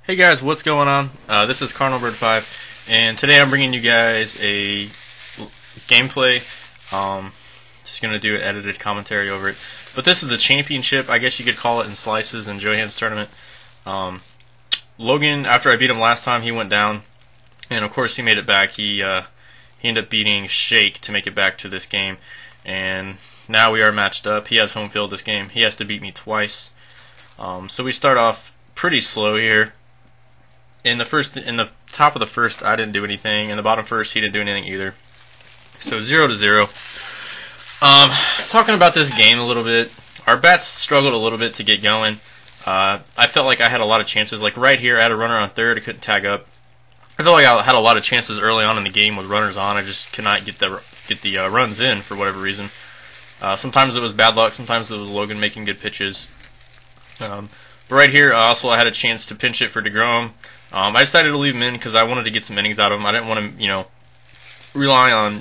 Hey guys, what's going on? This is CardinalBird5, and today I'm bringing you guys a gameplay. Just gonna do an edited commentary over it. But this is the championship, I guess you could call it, in slices in Johan's tournament. Logan, after I beat him last time, he went down, and of course he made it back. He ended up beating Shake to make it back to this game, and now we are matched up. He has home field this game. He has to beat me twice. So we start off pretty slow here. In the top of the first, I didn't do anything. In the bottom first, he didn't do anything either. So 0-0. Talking about this game a little bit, our bats struggled a little bit to get going. I felt like I had a lot of chances. Like right here, I had a runner on third. I couldn't tag up. I felt like I had a lot of chances early on in the game with runners on. I just could not get the runs in for whatever reason. Sometimes it was bad luck. Sometimes it was Logan making good pitches. But right here, also I had a chance to pinch it for DeGrom. I decided to leave him in because I wanted to get some innings out of him. I didn't want to, rely on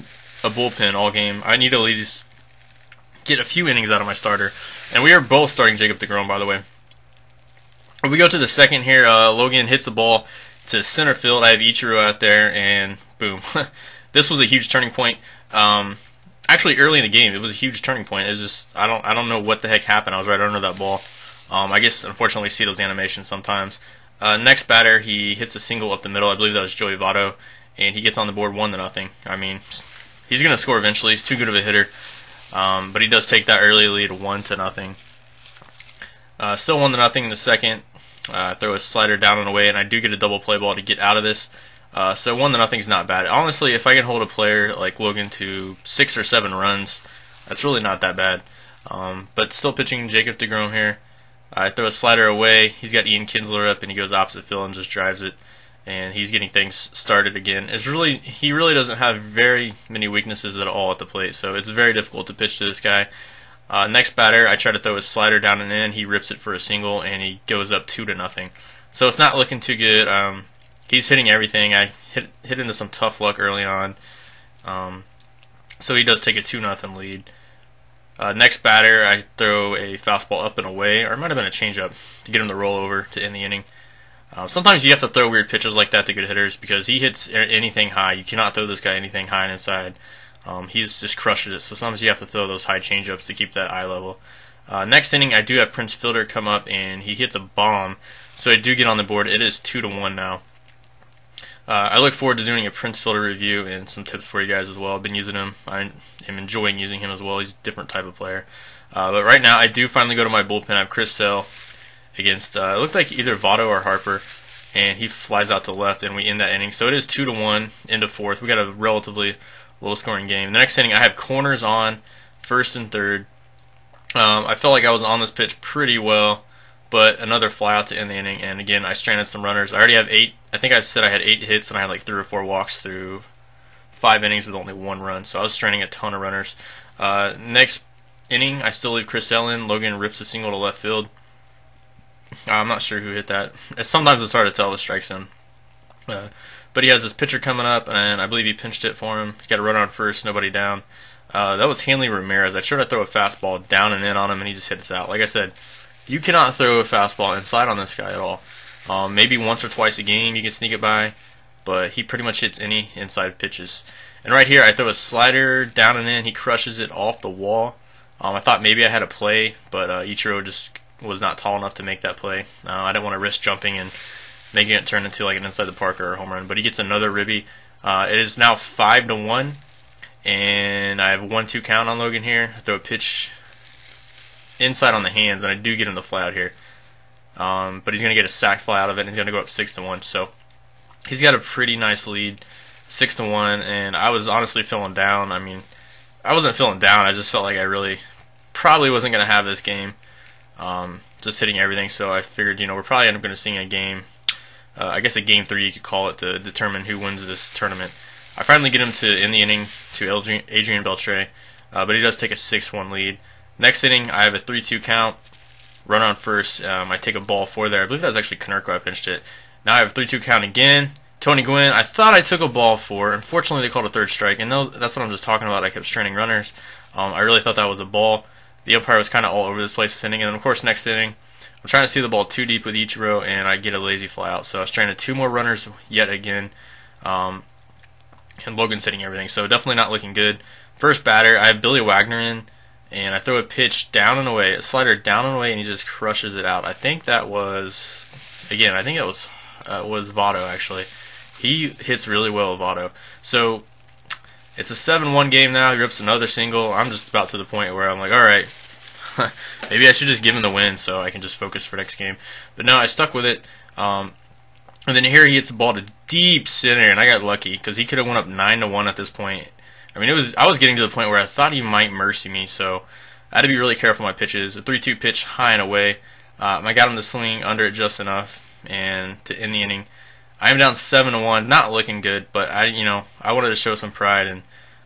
a bullpen all game. I need to at least get a few innings out of my starter. And we are both starting Jacob DeGrom, by the way. We go to the second here. Logan hits the ball to center field. I have Ichiro out there, and boom. This was a huge turning point. Actually, early in the game, it was a huge turning point. It was just I don't know what the heck happened. I was right under that ball. I guess unfortunately see those animations sometimes. Next batter, he hits a single up the middle. I believe that was Joey Votto, and he gets on the board 1-0. I mean, he's going to score eventually. He's too good of a hitter, but he does take that early lead 1-0. Still 1-0 in the second. Throw a slider down and away, and I do get a double play ball to get out of this. So 1-0 is not bad. Honestly, if I can hold a player like Logan to 6 or 7 runs, that's really not that bad. But still pitching Jacob DeGrom here. I throw a slider away. He's got Ian Kinsler up, and he goes opposite field and just drives it. And he's getting things started again. He really doesn't have very many weaknesses at all at the plate, so it's very difficult to pitch to this guy. Next batter, I try to throw his slider down and in. He rips it for a single, and he goes up 2-0. So it's not looking too good. He's hitting everything. I hit into some tough luck early on. So he does take a 2-0 lead. Next batter, I throw a fastball up and away, or it might have been a changeup to get him to roll over to end the inning. Sometimes you have to throw weird pitches like that to good hitters because he hits anything high. You cannot throw this guy anything high and inside. He's just crushes it. So sometimes you have to throw those high changeups to keep that eye level. Next inning, I do have Prince Fielder come up, and he hits a bomb. So I do get on the board. It is 2-1 now. I look forward to doing a Prince Fielder review and some tips for you guys as well. I've been using him. I am enjoying using him as well. He's a different type of player. But right now, I do finally go to my bullpen. I have Chris Sale against, it looked like either Votto or Harper, and he flies out to left, and we end that inning. So it is 2-1 into fourth. We got a relatively low-scoring game. The next inning, I have corners on first and third. I felt like I was on this pitch pretty well, but another fly out to end the inning, and again, I stranded some runners. I already have 8. I think I said I had 8 hits, and I had like 3 or 4 walks through 5 innings with only 1 run, so I was stranding a ton of runners. Next inning, I still leave Chris Sale in. Logan rips a single to left field. I'm not sure who hit that. Sometimes it's hard to tell with strike zone. But he has this pitcher coming up, and I believe he pinched it for him. He got a run on first, nobody down. That was Hanley Ramirez. I tried to throw a fastball down and in on him, and he just hit it out. Like I said, you cannot throw a fastball inside on this guy at all. Maybe once or twice a game you can sneak it by, but he pretty much hits any inside pitches. And right here, I throw a slider down and in. He crushes it off the wall. I thought maybe I had a play, but Ichiro just was not tall enough to make that play. I didn't want to risk jumping and making it turn into like an inside the park or a home run, but he gets another ribby. It is now 5-1, and I have a 1-2 count on Logan here. I throw a pitch inside on the hands, and I do get him the fly out here. But he's going to get a sac fly out of it, and he's going to go up 6-1. So he's got a pretty nice lead, 6-1, and I was honestly feeling down. I mean, I wasn't feeling down. I just felt like I really probably wasn't going to have this game, just hitting everything. So I figured, we're probably going to see a game, I guess a game 3 you could call it, to determine who wins this tournament. I finally get him to end the inning to Adrian Beltre, but he does take a 6-1 lead. Next inning, I have a 3-2 count. Run on first. I take a ball 4 there. I believe that was actually Canerco. I pinched it. Now I have a 3-2 count again. Tony Gwynn. I thought I took a ball 4. Unfortunately, they called a third strike, and that's what I'm just talking about. I kept stranding runners. I really thought that was a ball. The umpire was kind of all over this place this inning. And then, of course, next inning, I'm trying to see the ball too deep with Ichiro, and I get a lazy fly out. So I was trying to 2 more runners yet again, and Logan's hitting everything. So definitely not looking good. First batter, I have Billy Wagner in, and I throw a pitch down and away, a slider down and away, and he just crushes it out. I think that was, again, I think it was Votto, actually. He hits really well with Votto. So it's a 7-1 game now. He rips another single. I'm just about to the point where I'm like, all right, maybe I should just give him the win so I can just focus for next game. But no, I stuck with it. And then here he hits the ball to deep center, and I got lucky because he could have went up 9-1 at this point. I mean, I was getting to the point where I thought he might mercy me, so I had to be really careful with my pitches. A 3-2 pitch high and away. I got him to swing under it just enough and to end the inning. I am down 7-1, not looking good, but I wanted to show some pride and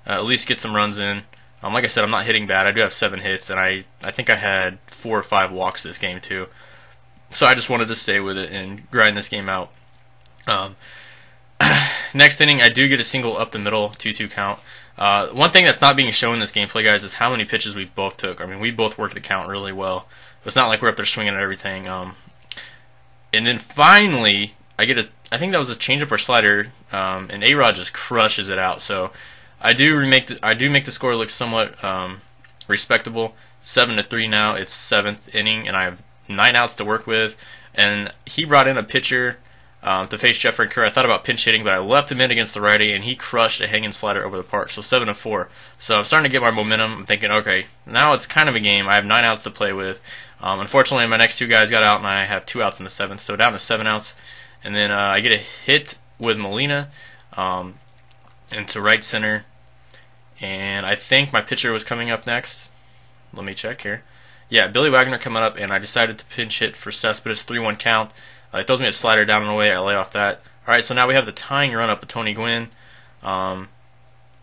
at least get some runs in. Like I said, I'm not hitting bad. I do have 7 hits, and I think I had 4 or 5 walks this game too. So I just wanted to stay with it and grind this game out. Next inning, I do get a single up the middle, 2-2 count. One thing that's not being shown in this gameplay, guys, is how many pitches we both took. I mean, we both worked the count really well. It's not like we're up there swinging at everything. And then finally, I think that was a changeup or slider, and A-Rod just crushes it out. So I do make the score look somewhat respectable. 7-3 now. It's 7th inning, and I have 9 outs to work with. And he brought in a pitcher to face Jeffrey Kerr. I thought about pinch hitting, but I left him in against the righty, and he crushed a hanging slider over the park. So 7-4. So I'm starting to get my momentum. I'm thinking, okay, now it's kind of a game. I have 9 outs to play with. Unfortunately, my next 2 guys got out, and I have 2 outs in the 7th, so down to 7 outs. And then I get a hit with Molina into right center, and I think my pitcher was coming up next. Let me check here. Yeah, Billy Wagner coming up, and I decided to pinch hit for Cespedes, 3-1 count. It throws me a slider down and away. I lay off that. All right, so now we have the tying run up with Tony Gwynn. I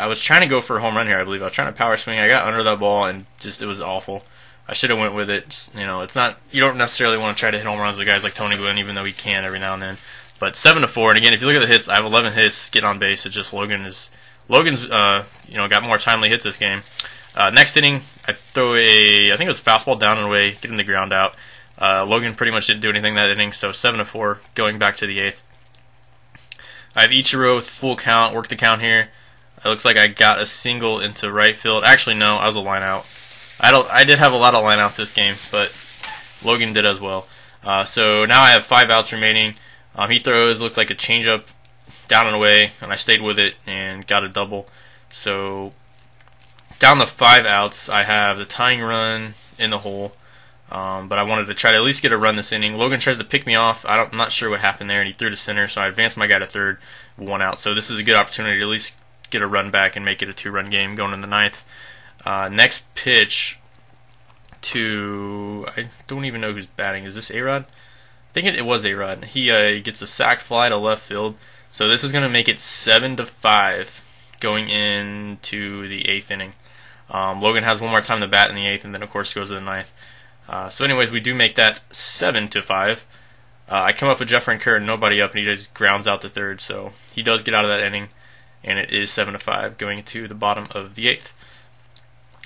was trying to go for a home run here, I believe. I was trying to power swing. I got under that ball, and just it was awful. I should have went with it. It's not. You don't necessarily want to try to hit home runs with guys like Tony Gwynn, even though he can every now and then. But 7-4, and again, if you look at the hits, I have 11 hits, getting on base. It's just Logan's got more timely hits this game. Next inning, I throw I think it was a fastball down and away, getting the ground out. Logan pretty much didn't do anything that inning, so 7-4, going back to the 8th. I have Ichiro with full count, work the count here. It looks like I got a single into right field. Actually, no, I was a line out. I did have a lot of line outs this game, but Logan did as well. So now I have 5 outs remaining. He throws, looked like a changeup down and away, and I stayed with it and got a double. So down to 5 outs, I have the tying run in the hole, but I wanted to try to at least get a run this inning. Logan tries to pick me off. I'm not sure what happened there, and he threw to center, so I advanced my guy to third, 1 out. So this is a good opportunity to at least get a run back and make it a 2-run game going in the 9th. Next pitch to, I don't even know who's batting. Is this A-Rod? I think it was A-Rod. He gets a sac fly to left field. So this is going to make it 7-5 going into the 8th inning. Logan has 1 more time to bat in the 8th, and then of course goes to the 9th. So anyways, we do make that 7-5. I come up with Jeffrey Kerr and nobody up, and he just grounds out to third. So he does get out of that inning, and it is 7-5 going to the bottom of the 8th.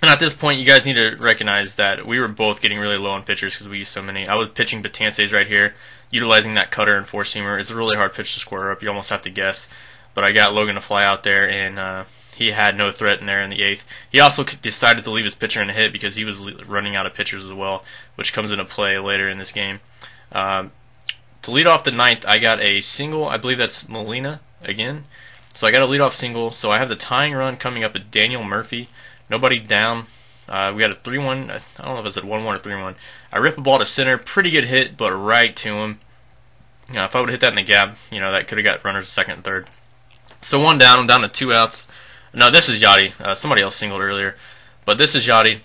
And at this point, you guys need to recognize that we were both getting really low on pitchers because we used so many. I was pitching Betances right here, utilizing that cutter and four-seamer. It's a really hard pitch to square up. You almost have to guess. But I got Logan to fly out there, and he had no threat in there in the 8th. He also decided to leave his pitcher in a hit because he was running out of pitchers as well, which comes into play later in this game. To lead off the 9th, I got a single. I believe that's Molina again. So I got a leadoff single. So I have the tying run coming up at Daniel Murphy. Nobody down. We got a 3-1. I don't know if it's at 1-1 or 3-1. I rip a ball to center. Pretty good hit, but right to him. If I would have hit that in the gap, that could have got runners second and third. So 1 down. I'm down to 2 outs. No, this is Yachty. Somebody else singled earlier. But this is Yachty.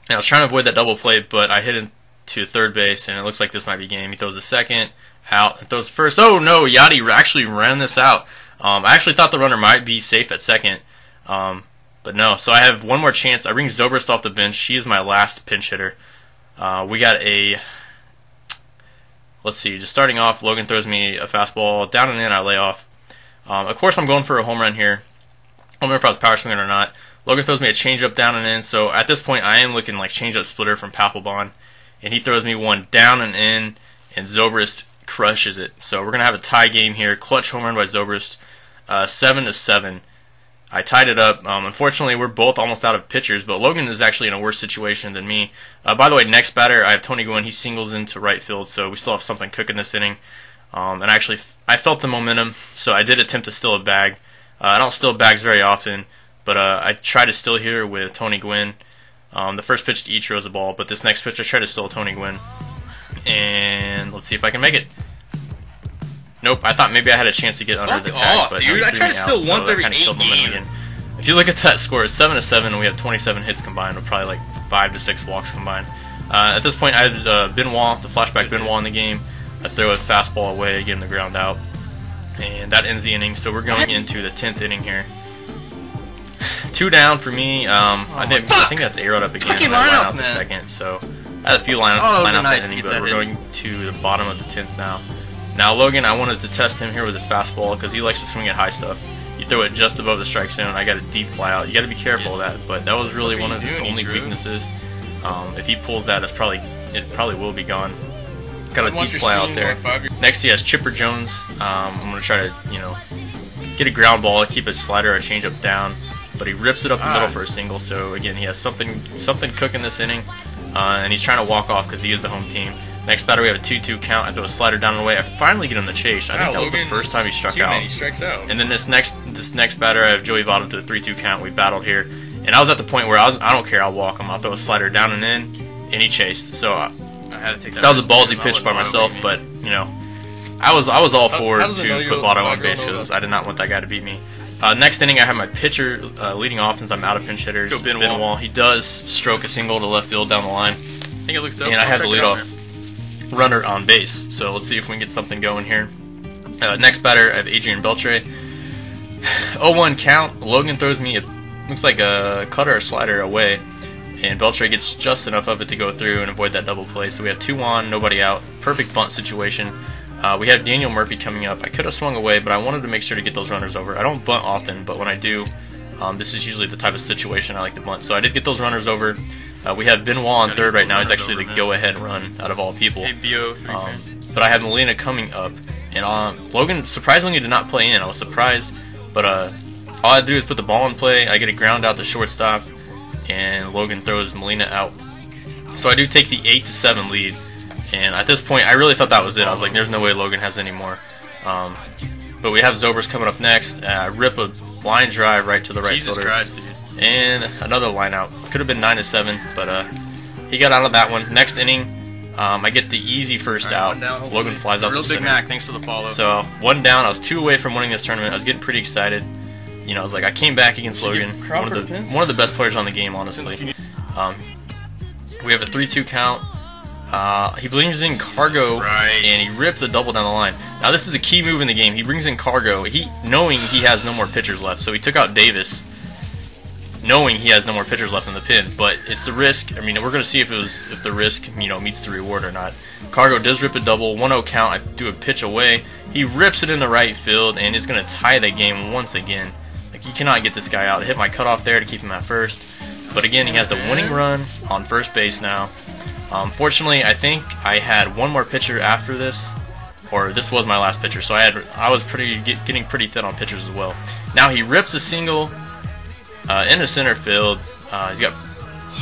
And I was trying to avoid that double play, but I hit him to third base, and it looks like this might be game. He throws the second, out, and throws first. Oh, no, Yachty actually ran this out. I actually thought the runner might be safe at second. But no, so I have 1 more chance. I bring Zobrist off the bench. She is my last pinch hitter. We got a, let's see, just starting off, Logan throws me a fastball down and in, I lay off. Of course, I'm going for a home run here. I don't remember if I was power swinging or not. Logan throws me a changeup down and in, so at this point, I am looking like changeup splitter from Papelbon. and he throws me one down and in, and Zobrist crushes it. So we're gonna have a tie game here. Clutch home run by Zobrist, 7-7. I tied it up. Unfortunately, we're both almost out of pitchers, but Logan is actually in a worse situation than me. By the way, next batter, I have Tourney going. He singles into right field, so we still have something cooking this inning. And actually, I felt the momentum, so I did attempt to steal a bag. I don't steal bags very often, but I tried to steal here with Tourney Gwynn. The first pitch to Ichiro is a ball, but this next pitch I tried to steal Tourney Gwynn. And let's see if I can make it. Nope, I thought maybe I had a chance to get under the tag, but dude, I tried to steal once every 8 games. If you look at that score, it's 7-7, and we have 27 hits combined, with probably like 5 to 6 walks combined. At this point, I have Benoit, the flashback Benoit in the game. I throw a fastball away, get him the ground out, and that ends the inning. So we're going into the 10th inning here. 2 down for me. I think that's A-Rod up again. I line out the second, so I had a few lineouts that inning, but we're going to the bottom of the 10th now. Now Logan, I wanted to test him here with his fastball because he likes to swing at high stuff. You throw it just above the strike zone. I got a deep fly out. You got to be careful of that, but that was really one of his only weaknesses. If he pulls that, it probably will be gone. Got a deep fly out there. Next he has Chipper Jones. I'm gonna try to get a ground ball, keep his slider or changeup down, but he rips it up the middle for a single. So again, he has something cooking this inning, and he's trying to walk off because he is the home team. Next batter, we have a 2-2 count. I throw a slider down and away. I finally get him the chase. I think that was the first time he struck out. He strikes out. And then this next batter, I have Joey Votto to a 3-2 count. We battled here, and I was at the point where I don't care. I'll walk him. I'll throw a slider down and in, and he chased. So I had to take that. That was a ballsy pitch by myself, but I was all for to put Votto on base because I did not want that guy to beat me. Next inning, I have my pitcher leading off since I'm out of pinch hitters. Benoit. He does stroke a single to left field down the line. I think it looks dope. And I have the leadoff runner on base, so let's see if we can get something going here. Next batter, I have Adrian Beltre. 0-1 count. Logan throws me looks like a cutter or slider away, and Beltre gets just enough of it to go through and avoid that double play. So we have 2 on, nobody out. Perfect bunt situation. We have Daniel Murphy coming up. I could have swung away, but I wanted to make sure to get those runners over. I don't bunt often, but when I do, this is usually the type of situation I like to bunt. So I did get those runners over. We have Benoit on third right now. He's actually the go-ahead run out of all people. But I have Molina coming up. And Logan surprisingly did not play in. I was surprised. But all I do is put the ball in play. I get a ground out to shortstop. And Logan throws Molina out. So I do take the 8-7 lead. And at this point, I really thought that was it. I was like, there's no way Logan has any more. But we have Zobrist coming up next. I rip a line drive right to the right fielder. Christ, dude. And another line out. Could have been 9-7, but he got out of that one. Next inning, I get the easy first out. Logan flies out to center. Big Mac, thanks for the follow. So 1 down. I was 2 away from winning this tournament. I was getting pretty excited. I was like, I came back against Logan, one of the best players on the game, honestly. We have a 3-2 count. He brings in Cargo, and he rips a double down the line. Now this is a key move in the game. He brings in Cargo, knowing he has no more pitchers left. So he took out Davis, knowing he has no more pitchers left in the pen, but it's the risk. I mean, we're going to see if the risk meets the reward or not. Cargo does rip a double, 1-0 count. I do a pitch away. He rips it in the right field and is going to tie the game once again. Like, you cannot get this guy out. I hit my cutoff there to keep him at first, but again, he has the winning run on first base now. Fortunately, I think I had one more pitcher after this, or this was my last pitcher, so I was getting pretty thin on pitchers as well. Now he rips a single into center field. He's got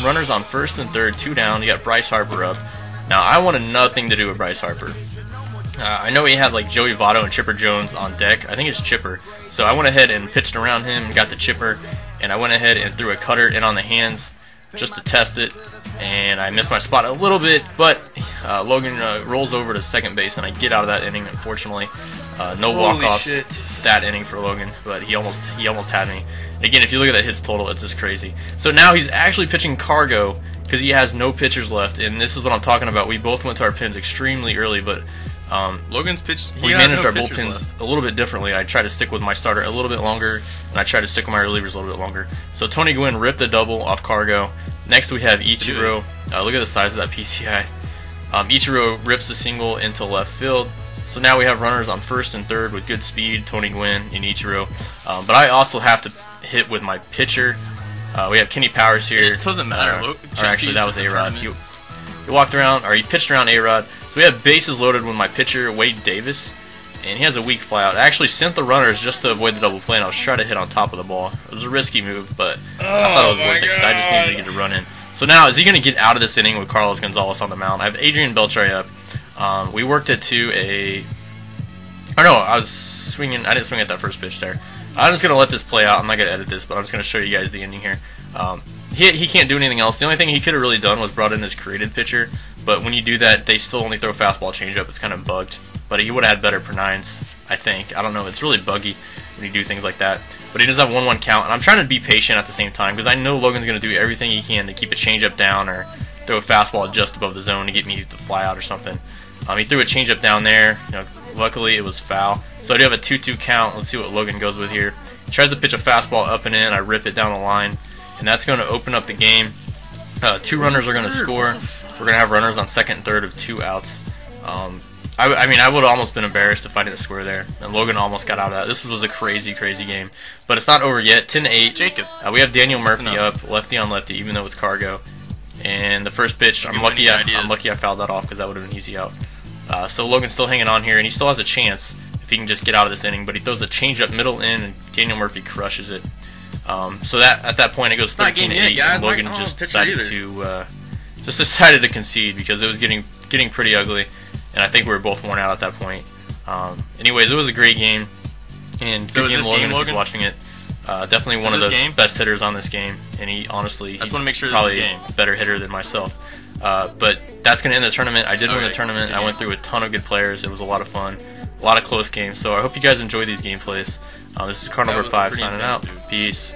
runners on first and third, 2 down. You got Bryce Harper up. Now I wanted nothing to do with Bryce Harper. I know he had like Joey Votto and Chipper Jones on deck. I think it's Chipper. So I went ahead and pitched around him, got the Chipper, and I went ahead and threw a cutter in on the hands just to test it. And I missed my spot a little bit, but Logan rolls over to second base, and I get out of that inning. Unfortunately, no walk-offs that inning for Logan, but he almost had me. And again, if you look at that hits total, it's just crazy. So now he's actually pitching Cargo because he has no pitchers left, and this is what I'm talking about. We both went to our pins extremely early, but Logan's pitched. We managed our bullpens a little bit differently. I tried to stick with my starter a little bit longer, and I tried to stick with my relievers a little bit longer. So Tourney Gwynn ripped the double off Cargo. Next we have Ichiro. Look at the size of that PCI. Ichiro rips a single into left field. So now we have runners on first and third with good speed, Tourney Gwynn and Ichiro. But I also have to hit with my pitcher. We have Kenny Powers here. It doesn't matter. Or actually, that was A-Rod. he walked around, or he pitched around A-Rod. So we have bases loaded with my pitcher, Wade Davis, and he has a weak flyout. I actually sent the runners just to avoid the double play, and I was trying to hit on top of the ball. It was a risky move, but I thought it was worth it because I just needed to get a run in. So now, is he going to get out of this inning with Carlos Gonzalez on the mound? I have Adrian Beltre up. We worked it to a... Oh no, I was swinging. I didn't swing at that first pitch there. I'm just going to let this play out. I'm not going to edit this, but I'm just going to show you guys the ending here. He can't do anything else. The only thing he could have really done was brought in his created pitcher, but when you do that, they still only throw fastball changeup. It's kind of bugged, but he would have had better per nines, I think. I don't know. It's really buggy when you do things like that. But he does have 1-1 count, and I'm trying to be patient at the same time because I know Logan's going to do everything he can to keep a changeup down or throw a fastball just above the zone to get me to fly out or something. He threw a changeup down there. Luckily, it was foul. So I do have a 2-2 count. Let's see what Logan goes with here. He tries to pitch a fastball up and in. I rip it down the line, and that's going to open up the game. 2 runners are going to score. We're going to have runners on second and third of 2 outs. I mean, I would have almost been embarrassed if I didn't score there, and Logan almost got out of that. This was a crazy, crazy game, but it's not over yet. 10-8. Jacob. We have Daniel Murphy up, lefty on lefty, even though it's cargo. And the first pitch, I'm lucky I fouled that off because that would have been easy out. So Logan's still hanging on here, and he still has a chance if he can just get out of this inning. But he throws a changeup middle in, and Daniel Murphy crushes it. So that at that point it goes 13-8, and Logan just decided to concede because it was getting pretty ugly. And I think we were both worn out at that point. Anyways, it was a great game. And good game, Logan, if he's watching it. Definitely one of the best hitters on this game. And he honestly, he's probably a better hitter than myself. But that's going to end the tournament. I did win the tournament. I went through a ton of good players. It was a lot of fun. A lot of close games. So I hope you guys enjoy these gameplays. This is Card number 5 signing out. Peace.